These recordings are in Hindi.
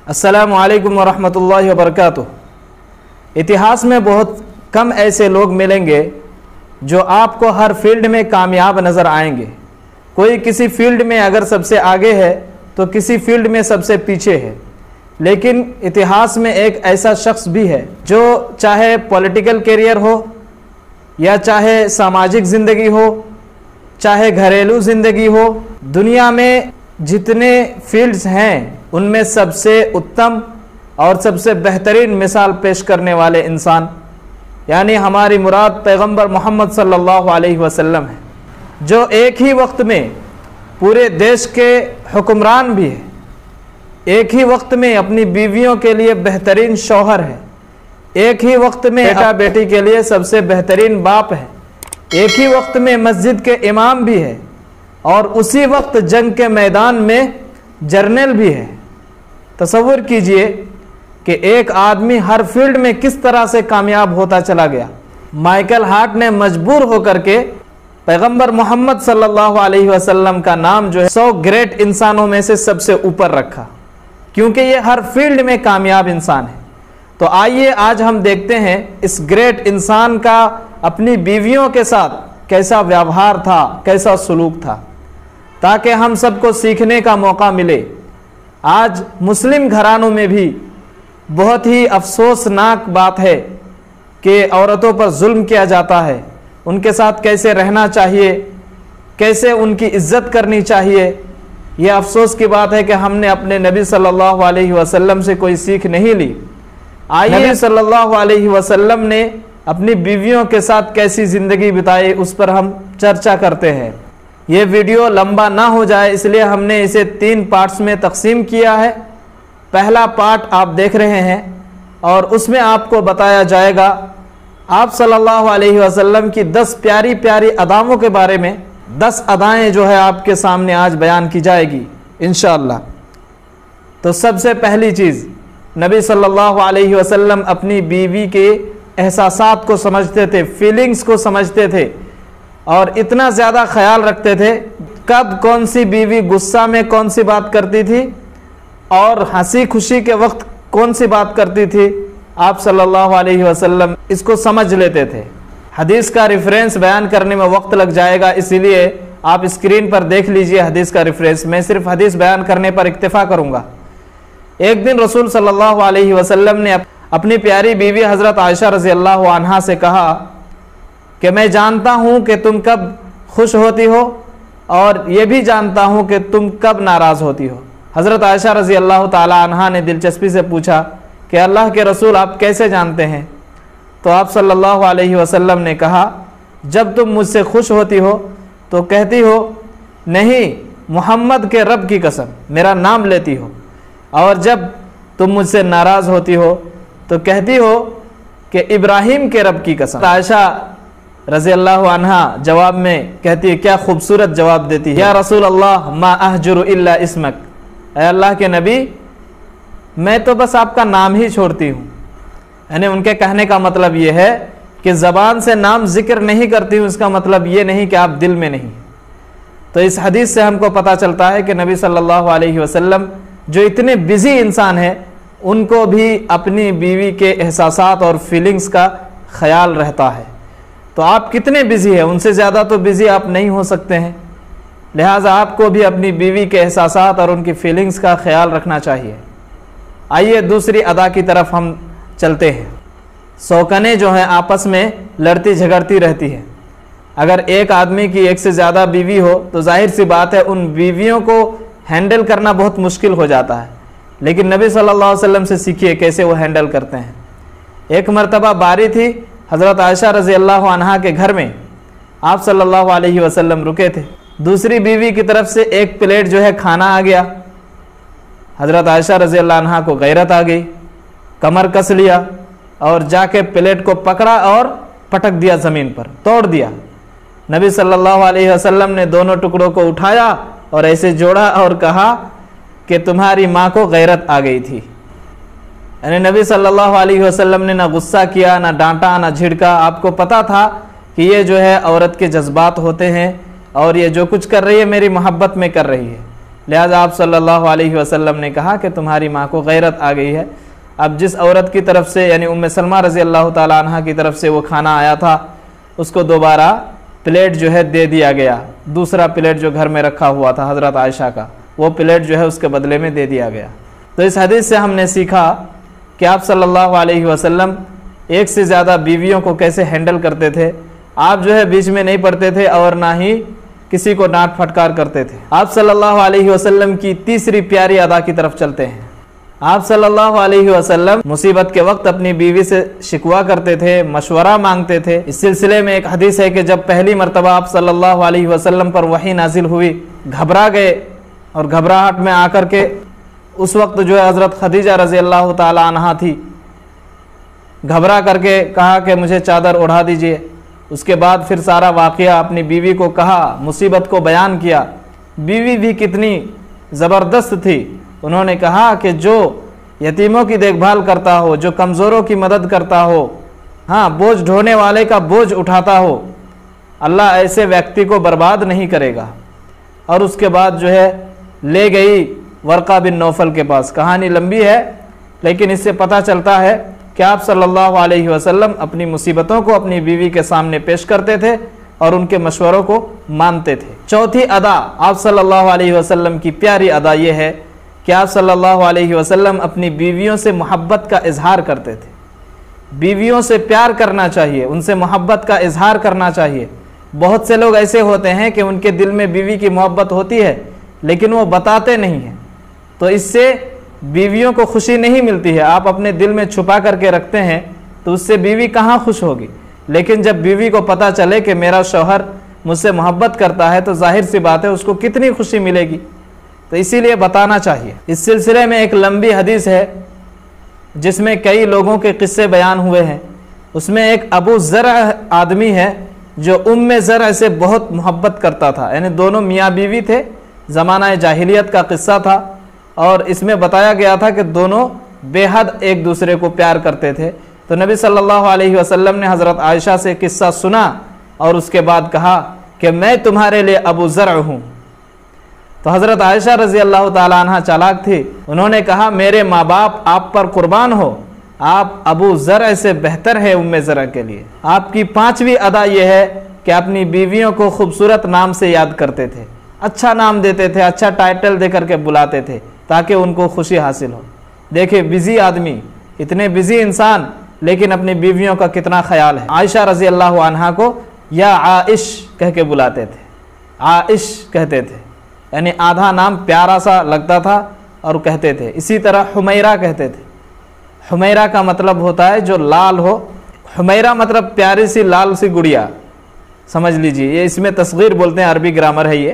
अस्सलामु अलैकुम वरहमतुल्लाहि वबरकातुहू। इतिहास में बहुत कम ऐसे लोग मिलेंगे जो आपको हर फील्ड में कामयाब नज़र आएंगे। कोई किसी फील्ड में अगर सबसे आगे है तो किसी फील्ड में सबसे पीछे है, लेकिन इतिहास में एक ऐसा शख्स भी है जो चाहे पॉलिटिकल कैरियर हो या चाहे सामाजिक ज़िंदगी हो, चाहे घरेलू ज़िंदगी हो, दुनिया में जितने फील्ड्स हैं उनमें सबसे उत्तम और सबसे बेहतरीन मिसाल पेश करने वाले इंसान यानी हमारी मुराद पैगंबर मोहम्मद सल्लल्लाहु अलैहि वसल्लम है, जो एक ही वक्त में पूरे देश के हुक्मरान भी है, एक ही वक्त में अपनी बीवियों के लिए बेहतरीन शौहर है, एक ही वक्त में बेटा बेटी के लिए सबसे बेहतरीन बाप है, एक ही वक्त में मस्जिद के इमाम भी है और उसी वक्त जंग के मैदान में जर्नल भी है। तसव्वुर कीजिए कि एक आदमी हर फील्ड में किस तरह से कामयाब होता चला गया। माइकल हार्ट ने मजबूर होकर के पैगंबर मोहम्मद सल्लल्लाहु अलैहि वसल्लम का नाम जो है 100 ग्रेट इंसानों में से सबसे ऊपर रखा, क्योंकि ये हर फील्ड में कामयाब इंसान है। तो आइए आज हम देखते हैं इस ग्रेट इंसान का अपनी बीवियों के साथ कैसा व्यवहार था, कैसा सलूक था, ताकि हम सबको सीखने का मौका मिले। आज मुस्लिम घरानों में भी बहुत ही अफसोसनाक बात है कि औरतों पर जुल्म किया जाता है। उनके साथ कैसे रहना चाहिए, कैसे उनकी इज्जत करनी चाहिए, यह अफसोस की बात है कि हमने अपने नबी सल्लल्लाहु अलैहि वसल्लम से कोई सीख नहीं ली। आइए नबी सल्लल्लाहु अलैहि वसल्लम ने अपनी बीवियों के साथ कैसी ज़िंदगी बिताई उस पर हम चर्चा करते हैं। ये वीडियो लंबा ना हो जाए इसलिए हमने इसे 3 पार्ट्स में तकसीम किया है। पहला पार्ट आप देख रहे हैं और उसमें आपको बताया जाएगा आप सल्लल्लाहु अलैहि वसल्लम की 10 प्यारी प्यारी अदाओं के बारे में। 10 अदाएँ जो है आपके सामने आज बयान की जाएगी इंशाअल्लाह। तो सबसे पहली चीज़, नबी सल्लल्लाहु अलैहि वसल्लम अपनी बीवी के एहसासात को समझते थे, फीलिंग्स को समझते थे और इतना ज़्यादा ख्याल रखते थे कब कौन सी बीवी गुस्सा में कौन सी बात करती थी और हंसी खुशी के वक्त कौन सी बात करती थी। आप सल्लल्लाहु अलैहि वसल्लम इसको समझ लेते थे। हदीस का रेफरेंस बयान करने में वक्त लग जाएगा, इसीलिए आप स्क्रीन पर देख लीजिए हदीस का रेफरेंस। मैं सिर्फ हदीस बयान करने पर इक्तिफा करूँगा। एक दिन रसूल सल्लल्लाहु अलैहि वसल्लम ने अपनी प्यारी बीवी हज़रत आयशा रज़ी अल्लाह अन्हा से कहा कि मैं जानता हूँ कि तुम कब खुश होती हो और ये भी जानता हूँ कि तुम कब नाराज़ होती हो। हज़रत आयशा रज़ी अल्लाह ताला अन्हा ने दिलचस्पी से पूछा कि अल्लाह के रसूल आप कैसे जानते हैं? तो आप सल्लल्लाहु अलैहि वसल्लम ने कहा, जब तुम मुझसे खुश होती हो तो कहती हो नहीं मोहम्मद के रब की कसम, मेरा नाम लेती हो, और जब तुम मुझसे नाराज़ होती हो तो कहती हो कि इब्राहिम के रब की कसम। आयशा रज़ी अल्लाह अन्हा जवाब में कहती है, क्या खूबसूरत जवाब देती है, या रसूल अल्लाह मा अहजुरु इल्ला इस्मक, अल्लाह के नबी मैं तो बस आपका नाम ही छोड़ती हूँ। यानी उनके कहने का मतलब ये है कि ज़बान से नाम जिक्र नहीं करती हूँ, इसका मतलब ये नहीं कि आप दिल में नहीं। तो इस हदीस से हमको पता चलता है कि नबी सल्लल्लाहु अलैहि वसल्लम जो इतने बिजी इंसान हैं उनको भी अपनी बीवी के एहसासात और फीलिंग्स का ख्याल रहता है। तो आप कितने बिजी हैं, उनसे ज़्यादा तो बिजी आप नहीं हो सकते हैं, लिहाजा आपको भी अपनी बीवी के एहसासात और उनकी फीलिंग्स का ख्याल रखना चाहिए। आइए दूसरी अदा की तरफ हम चलते हैं। शौकनें जो हैं आपस में लड़ती झगड़ती रहती हैं। अगर एक आदमी की एक से ज़्यादा बीवी हो तो जाहिर सी बात है उन बीवियों को हैंडल करना बहुत मुश्किल हो जाता है, लेकिन नबी सल्लल्लाहु अलैहि वसल्लम से सीखिए कैसे वो हैंडल करते हैं। एक मरतबा बारी थी हज़रत आयशा रज़ी अल्लाह अन्हा के घर में, आप सल्लल्लाहु अलैहि वसल्लम रुके थे। दूसरी बीवी की तरफ से एक प्लेट जो है खाना आ गया। हज़रत आयशा रज़ी अल्लाह अन्हा को गैरत आ गई, कमर कस लिया और जाके प्लेट को पकड़ा और पटक दिया, ज़मीन पर तोड़ दिया। नबी सल्लल्लाहु अलैहि वसल्लम ने दोनों टुकड़ों को उठाया और ऐसे जोड़ा और कहा कि तुम्हारी माँ को गैरत आ गई थी। यानी नबी सल्लल्लाहु अलैहि वसल्लम ने ना गुस्सा किया, ना डांटा, ना झिड़का। आपको पता था कि ये जो है औरत के जज्बात होते हैं और ये जो कुछ कर रही है मेरी मोहब्बत में कर रही है। लिहाजा आप सल्लल्लाहु अलैहि वसल्लम ने कहा कि तुम्हारी माँ को गैरत आ गई है। अब जिस औरत की तरफ से यानी उम्मे सलमा रज़ी अल्लाह ताला अन्हा की तरफ से वो खाना आया था, उसको दोबारा प्लेट जो है दे दिया गया। दूसरा प्लेट जो घर में रखा हुआ था हज़रत आयशा का, वो प्लेट जो है उसके बदले में दे दिया गया। तो इस हदीस से हमने सीखा कि आप सल्लल्लाहु अलैहि वसल्लम एक से ज़्यादा बीवियों को कैसे हैंडल करते थे। आप जो है बीच में नहीं पड़ते थे और ना ही किसी को डांट फटकार करते थे। आप सल्लल्लाहु अलैहि वसल्लम की तीसरी प्यारी अदा की तरफ चलते हैं। आप सल्लल्लाहु अलैहि वसल्लम मुसीबत के वक्त अपनी बीवी से शिकवा करते थे, मशवरा मांगते थे। इस सिलसिले में एक हदीस है कि जब पहली मरतबा आप सल्लल्लाहु अलैहि वसल्लम पर वही नाजिल हुई, घबरा गए और घबराहट में आकर के उस वक्त जो है हज़रत खदीजा रज़ी अल्लाह ताला अन्हा थी, घबरा करके कहा कि मुझे चादर ओढ़ा दीजिए। उसके बाद फिर सारा वाक़या अपनी बीवी को कहा, मुसीबत को बयान किया। बीवी भी कितनी ज़बरदस्त थी। उन्होंने कहा कि जो यतीमों की देखभाल करता हो, जो कमज़ोरों की मदद करता हो, हाँ बोझ ढोने वाले का बोझ उठाता हो, अल्लाह ऐसे व्यक्ति को बर्बाद नहीं करेगा। और उसके बाद जो है ले गई वर्का बिन नौफल के पास। कहानी लंबी है लेकिन इससे पता चलता है कि आप सल्लल्लाहु अलैहि वसल्लम अपनी मुसीबतों को अपनी बीवी के सामने पेश करते थे और उनके मशवरों को मानते थे। चौथी अदा आप सल्लल्लाहु अलैहि वसल्लम की प्यारी अदा ये है कि आप सल्लल्लाहु अलैहि वसल्लम अपनी बीवियों से मोहब्बत का इजहार करते थे। बीवियों से प्यार करना चाहिए, उनसे मोहब्बत का इजहार करना चाहिए। बहुत से लोग ऐसे होते हैं कि उनके दिल में बीवी की मोहब्बत होती है लेकिन वो बताते नहीं हैं, तो इससे बीवियों को खुशी नहीं मिलती है। आप अपने दिल में छुपा करके रखते हैं तो उससे बीवी कहाँ खुश होगी। लेकिन जब बीवी को पता चले कि मेरा शौहर मुझसे मोहब्बत करता है तो जाहिर सी बात है उसको कितनी खुशी मिलेगी। तो इसीलिए बताना चाहिए। इस सिलसिले में एक लंबी हदीस है जिसमें कई लोगों के किस्से बयान हुए हैं। उसमें एक अबू ज़र आदमी है जो उम्मे ज़र से बहुत मोहब्बत करता था, यानी दोनों मियाँ बीवी थे। ज़माना जाहिलियत का किस्सा था और इसमें बताया गया था कि दोनों बेहद एक दूसरे को प्यार करते थे। तो नबी सल्लल्लाहु अलैहि वसल्लम ने हज़रत आयशा से किस्सा सुना और उसके बाद कहा कि मैं तुम्हारे लिए अबू ज़र हूँ। तो हज़रत आयशा रज़ी अल्लाह ताला अन्हा चालाक थी, उन्होंने कहा मेरे माँ बाप आप पर कुर्बान हो, आप अबू ज़र से बेहतर है उम्मे ज़र के लिए। आपकी पांचवी अदा यह है कि अपनी बीवियों को खूबसूरत नाम से याद करते थे, अच्छा नाम देते थे, अच्छा टाइटल दे करके बुलाते थे ताकि उनको खुशी हासिल हो। देखिए बिजी आदमी, इतने बिजी इंसान, लेकिन अपनी बीवियों का कितना ख्याल है। आयशा रज़ी अल्लाह अन्हा को या आइश कह के बुलाते थे, आइश कहते थे, यानी आधा नाम प्यारा सा लगता था और कहते थे। इसी तरह हुमैरा कहते थे। हुमैरा का मतलब होता है जो लाल हो। हुमैरा मतलब प्यारी सी लाल सी गुड़िया, समझ लीजिए। ये इसमें तस्गीर बोलते हैं, अरबी ग्रामर है ये।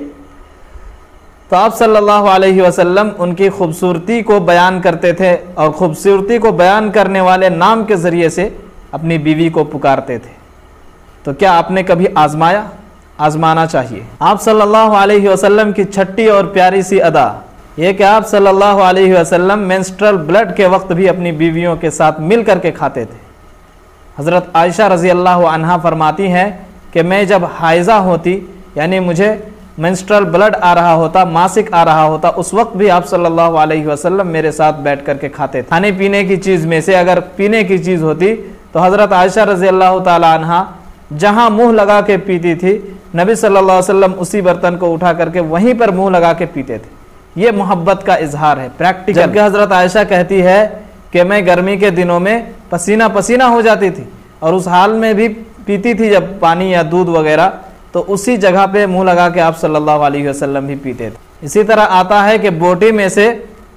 तो आप सल्लल्लाहु अलैहि वसल्लम उनकी खूबसूरती को बयान करते थे और खूबसूरती को बयान करने वाले नाम के ज़रिए से अपनी बीवी को पुकारते थे। तो क्या आपने कभी आजमाया? आजमाना चाहिए। आप सल्लल्लाहु अलैहि वसल्लम की छठी और प्यारी सी अदा ये कि आप सल्लल्लाहु अलैहि वसल्लम मेंस्ट्रुअल ब्लड के वक्त भी अपनी बीवियों के साथ मिल करके खाते थे। हज़रत आयशा रज़ी अल्लाह अन्हा फरमाती हैं कि मैं जब हाइज़ा होती, यानी मुझे मेंस्ट्रुअल ब्लड आ रहा होता, मासिक आ रहा होता, उस वक्त भी आप सल्लल्लाहु अलैहि वसल्लम मेरे साथ बैठ करके खाते थे। खाने पीने की चीज़ में से अगर पीने की चीज़ होती तो हज़रत आयशा रज़ी अल्लाह ताला अन्हा जहाँ मुँह लगा के पीती थी, नबी सल्लल्लाहु अलैहि वसल्लम उसी बर्तन को उठा करके वहीं पर मुँह लगा के पीते थे। ये मोहब्बत का इजहार है, प्रैक्टिकल। जबकि हज़रत आयशा कहती है कि मैं गर्मी के दिनों में पसीना पसीना हो जाती थी और उस हाल में भी पीती थी जब पानी या दूध वगैरह, तो उसी जगह पे मुंह लगा के आप सल्लल्लाहु अलैहि वसल्लम भी पीते थे। इसी तरह आता है कि बोटी में से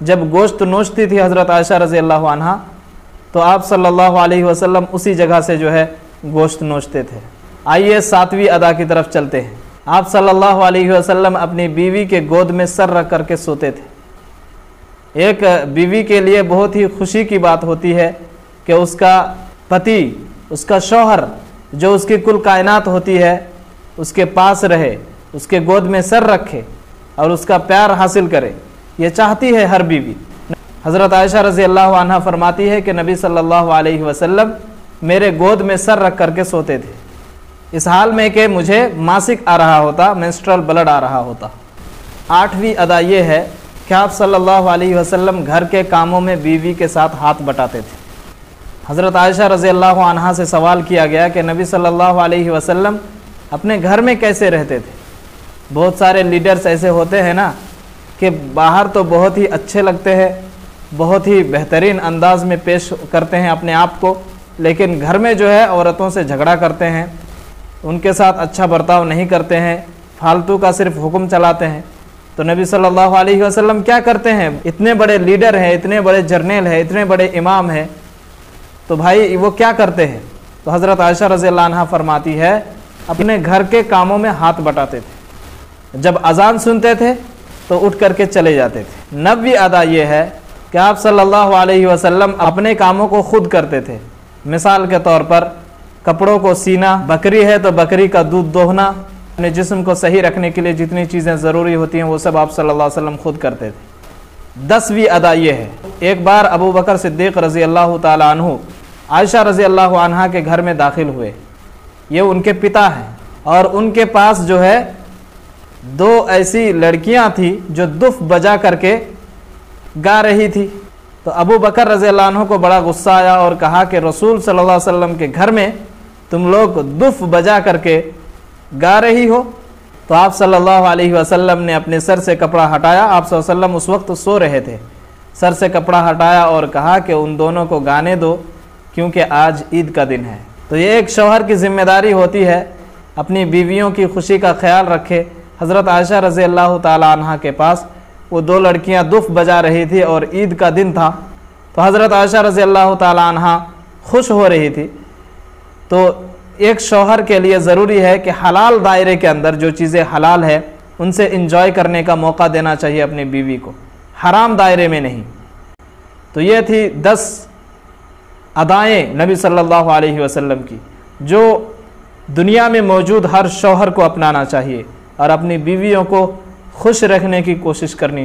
जब गोश्त नोचती थी हज़रत आयशा रज़ी अल्लाह अन्हा, तो आप सल्लल्लाहु अलैहि वसल्लम उसी जगह से जो है गोश्त नोचते थे। आइए सातवीं अदा की तरफ चलते हैं। आप सल्लल्लाहु अलैहि वसल्लम अपनी बीवी के गोद में सर रख करके सोते थे। एक बीवी के लिए बहुत ही खुशी की बात होती है कि उसका पति, उसका शौहर जो उसकी कुल कायनात होती है उसके पास रहे, उसके गोद में सर रखे और उसका प्यार हासिल करे। ये चाहती है हर बीवी। हज़रत आयशा रज़ी अल्लाह अन्हा फरमाती है कि नबी सल्लल्लाहु अलैहि वसल्लम मेरे गोद में सर रख करके सोते थे, इस हाल में कि मुझे मासिक आ रहा होता, मेंस्ट्रुअल ब्लड आ रहा होता। 8वीं अदा ये है कि आप सल्लल्लाहु अलैहि वसल्लम घर के कामों में बीवी के साथ हाथ बटाते थे। हज़रत आयशा रज़ी अल्लाह अन्हा से सवाल किया गया कि नबी सल्लल्लाहु अलैहि वसल्लम अपने घर में कैसे रहते थे। बहुत सारे लीडर्स ऐसे होते हैं ना कि बाहर तो बहुत ही अच्छे लगते हैं, बहुत ही बेहतरीन अंदाज में पेश करते हैं अपने आप को, लेकिन घर में जो है औरतों से झगड़ा करते हैं, उनके साथ अच्छा बर्ताव नहीं करते हैं, फालतू का सिर्फ हुक्म चलाते हैं। तो नबी सल्लल्लाहु अलैहि वसल्लम क्या करते हैं? इतने बड़े लीडर हैं, इतने बड़े जर्नल हैं, इतने बड़े इमाम हैं, तो भाई वो क्या करते हैं? तो हज़रत आयशा रज़ी अल्लाह अन्हा फरमाती है अपने घर के कामों में हाथ बटाते थे। जब अजान सुनते थे तो उठ करके चले जाते थे। 9वीं अदा ये है कि आप सल्लल्लाहु अलैहि वसल्लम अपने कामों को खुद करते थे। मिसाल के तौर पर कपड़ों को सीना, बकरी है तो बकरी का दूध दोहना, अपने जिस्म को सही रखने के लिए जितनी चीज़ें ज़रूरी होती हैं वो सब आप सल्लल्लाहु अलैहि वसल्लम खुद करते थे। 10वीं अदा ये है, एक बार अबू बकर सिद्दीक़ रज़ी अल्लाह ताला अन्हु आयशा रज़ी अल्लाह अन्हा के घर में दाखिल हुए। ये उनके पिता हैं और उनके पास जो है 2 ऐसी लड़कियां थी जो दुफ बजा करके गा रही थी। तो अबू बकर रज़ी अल्लाह अन्हु को बड़ा गुस्सा आया और कहा कि रसूल सल्लल्लाहु अलैहि वसल्लम के घर में तुम लोग दुफ बजा करके गा रही हो। तो आप सल्लल्लाहु अलैहि वसल्लम ने अपने सर से कपड़ा हटाया। आप सल्लल्लाहु अलैहि वसल्लम उस वक्त सो रहे थे। सर से कपड़ा हटाया और कहा कि उन दोनों को गाने दो क्योंकि आज ईद का दिन है। तो ये एक शौहर की जिम्मेदारी होती है अपनी बीवियों की खुशी का ख्याल रखे। हज़रत आयशा रज़ी अल्लाह ताला अन्हा के पास वो 2 लड़कियां दुफ बजा रही थी और ईद का दिन था, तो हज़रत आयशा रज़ी अल्लाह ताला अन्हा खुश हो रही थी। तो एक शौहर के लिए ज़रूरी है कि हलाल दायरे के अंदर जो चीज़ें हलाल है उनसे इंजॉय करने का मौका देना चाहिए अपनी बीवी को, हराम दायरे में नहीं। तो ये थी 10 अदाएँ नबी सल्लल्लाहु अलैहि वसल्लम की जो दुनिया में मौजूद हर शौहर को अपनाना चाहिए और अपनी बीवियों को खुश रखने की कोशिश करनी चाहिए।